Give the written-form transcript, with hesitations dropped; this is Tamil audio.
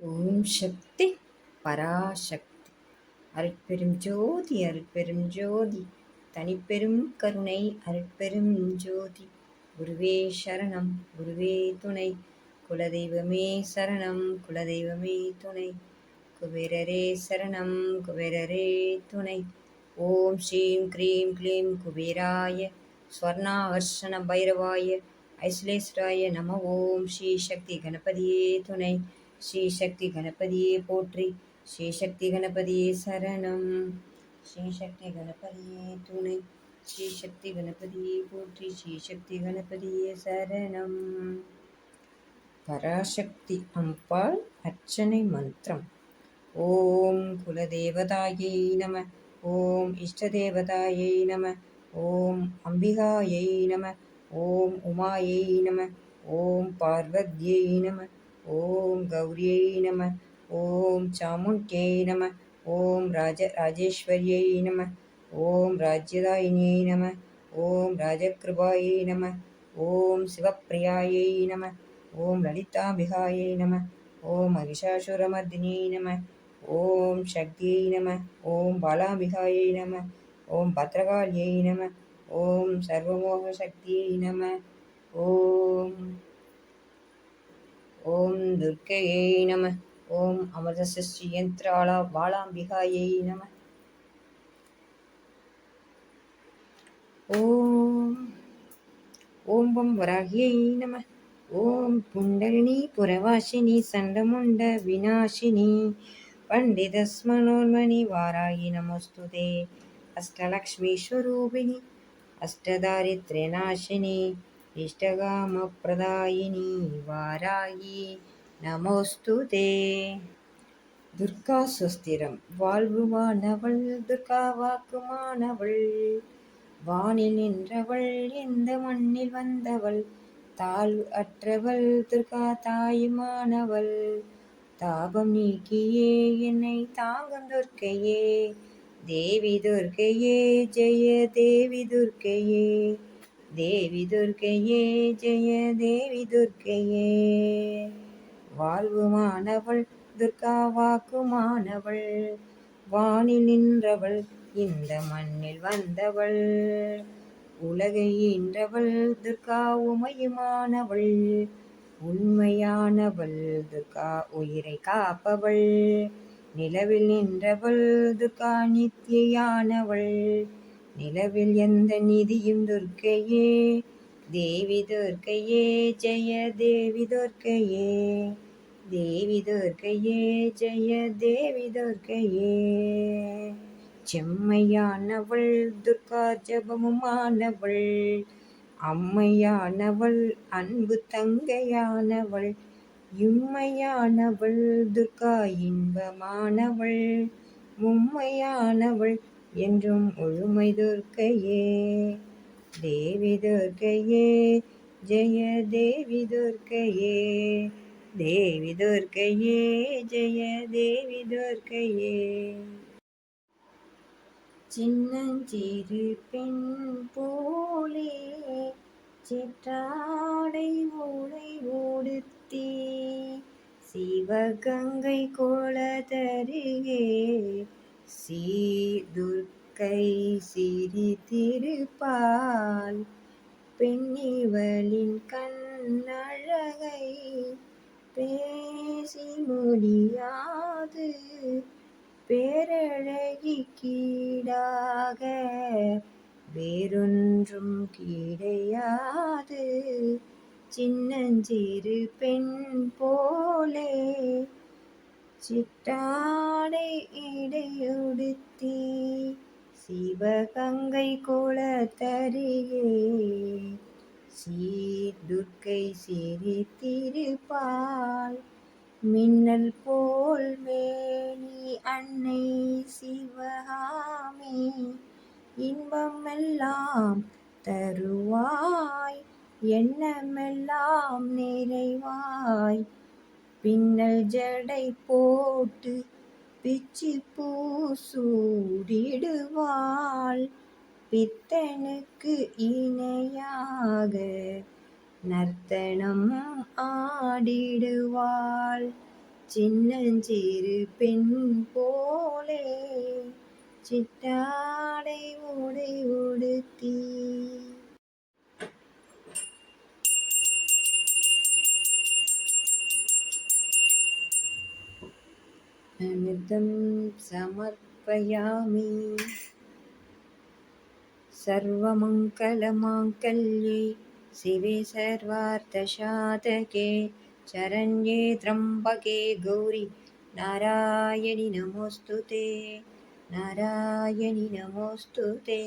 ஓம் சக்தி பராசக்தி. அருட்பெரும் ஜோதி அருட்பெரும் ஜோதி தனிப்பெரும் கருணை அருட்பெரும் ஜோதி. குருவே சரணம் குருவே துணை, குலதெய்வமே சரணம் குலதெய்வமே துணை, குபேரரே சரணம் குபேரரே துணை. ஓம் ஸ்ரீம் க்ரீம் க்ளீம் குபேராய ஸ்வர்ணாகர்ஷண பைரவாய ஐஸ்லேஸ்வராய நம. ஓம் ஸ்ரீ சக்தி கணபதியே துணை, ஸ்ரீ சக்தி கணபதியே போற்றி, ஸ்ரீ சக்தி கணபதியே சரணம், ஸ்ரீ சக்தி கணபதியே துணை, ஸ்ரீ சக்தி கணபதியே போற்றி, ஸ்ரீ சக்தி கணபதியே சரணம். பராசக்தி அம்பாள் அர்ச்சனை மந்திரம். ஓம் குலதேவதாயை நம, ஓம் இஷ்டதேவதாயை நம, ஓம் அம்பிகாயை நம, ஓம் உமாயை நம, ஓம் பார்வத்யை நம, ஓம் கௌரியை நம, ஓம் சாமுண்ட்யை நம, ஓம் ராஜேஸ்வரியை நம, ஓம் ராஜ்யதாயினியை நம, ஓம் ராஜகிருபாயை நம, ஓம் சிவப்பிரியாயை நம, ஓம் லலிதாம்பிகாயை நம, ஓம் மகிஷாசுரமர்தினியை நம, ஓம் சக்தியை நம, ஓம் பாலாம்பிகாயை நம, ஓம் பத்ரகாளியை நம, ஓம் சர்வமோக சக்தியை நம, ஓம் ஓம் துர்க்கையை நம, ஓம் அமிர்தசிருஷ்டி யந்திராளா பாலாம்பிகாயை நம, ஓம் பம் வராகியை நம, ஓம் புண்டரிணி புரவாசினி சண்டமுண்ட விநாசினி பண்டிதஸ்மனோன்மணி வாராயி நமோஸ்துதே. அஷ்டலக்ஷ்மி ஸ்வரூபிணி அஷ்டதாரித்ர்யநாசினி இஷ்டகாமப்ரதாயினி வாராயி நமோஸ்துதே. துர்கா சுஸ்திரம். வாழ்வுமானவள் துர்கா வாக்குமானவள், வானில் நின்றவள் இந்த மண்ணில் வந்தவள், தாழ்வு அற்றவள் துர்கா தாயுமானவள், தாபம் நீக்கியே என்னை தாங்கும் துர்க்கையே, தேவி துர்க்கையே ஜெய தேவி துர்க்கையே, தேவி துர்க்கையே ஜெய தேவி துர்க்கையே. வாழ்வுமானவள் துர்கா வாக்குமானவள், வானில் நின்றவள் இந்த மண்ணில் வந்தவள், உலகை ஈன்றவள் துர்கா உமையுமானவள், உண்மையானவள் துர்கா உயிரை காப்பவள், நிலவில் நின்றவள் துர்கா நித்தியானவள், நிலவில் எந்த நிதியும் துர்க்கையே, தேவி துர்க்கையே ஜெய தேவி துர்க்கையே, தேவி துர்க்கையே ஜெய தேவி துர்க்கையே. செம்மையானவள் துர்கா ஜபமுமானவள், அம்மையானவள் அன்பு தங்கையானவள், இம்மையானவள் துர்கா இன்பமானவள், மும்மையானவள் என்றும் முழுமை துர்க்கையே, தேவி துர்க்கையே ஜெய தேவி துர்க்கையே, தேவி துர்க்கையே ஜெய தேவி துர்க்கையே. சின்னஞ்சிறு பெண் போலே சிற்றாடை உடை உடுத்தி, சிவகங்கை கோலதருகே சீர்துர்க்கை சிரித்திருப்பாள், பெண்ணிவளின் கண்ணழகை பேசி முடியாது, பேரழகிக்கீடாக வேறொன்றும் கிடையாது, சின்னஞ்சிறு பெண் போலே சிற்றாடை இடையுடுத்தி, சிவகங்கை கோலத்தருகே சீர்துர்க்கை சிரித்திருப்பாள், மின்னல் போல் மேனி அன்னை சிவகாமி, இன்பமெல்லாம் தருவாய் எண்ணமெல்லாம் நிறைவாய், பின்னல் ஜடை போட்டு பிச்சி பூ சூடிடுவாள், பித்தனுக்கு இணையாக நர்த்தனம் ஆடிடுவாள், சின்னஞ்சிறு பெண் போலே சிட்டாடை உடை உடுத்தி அமிர்தம் சமர்ப்பயாமி सर्वमङ्गलमाङ्गल्ये शिवे सर्वार्थसाधके शरण्ये त्र्यम्बके गौरी नारायणि नमोऽस्तु ते नारायणि नमोऽस्तु ते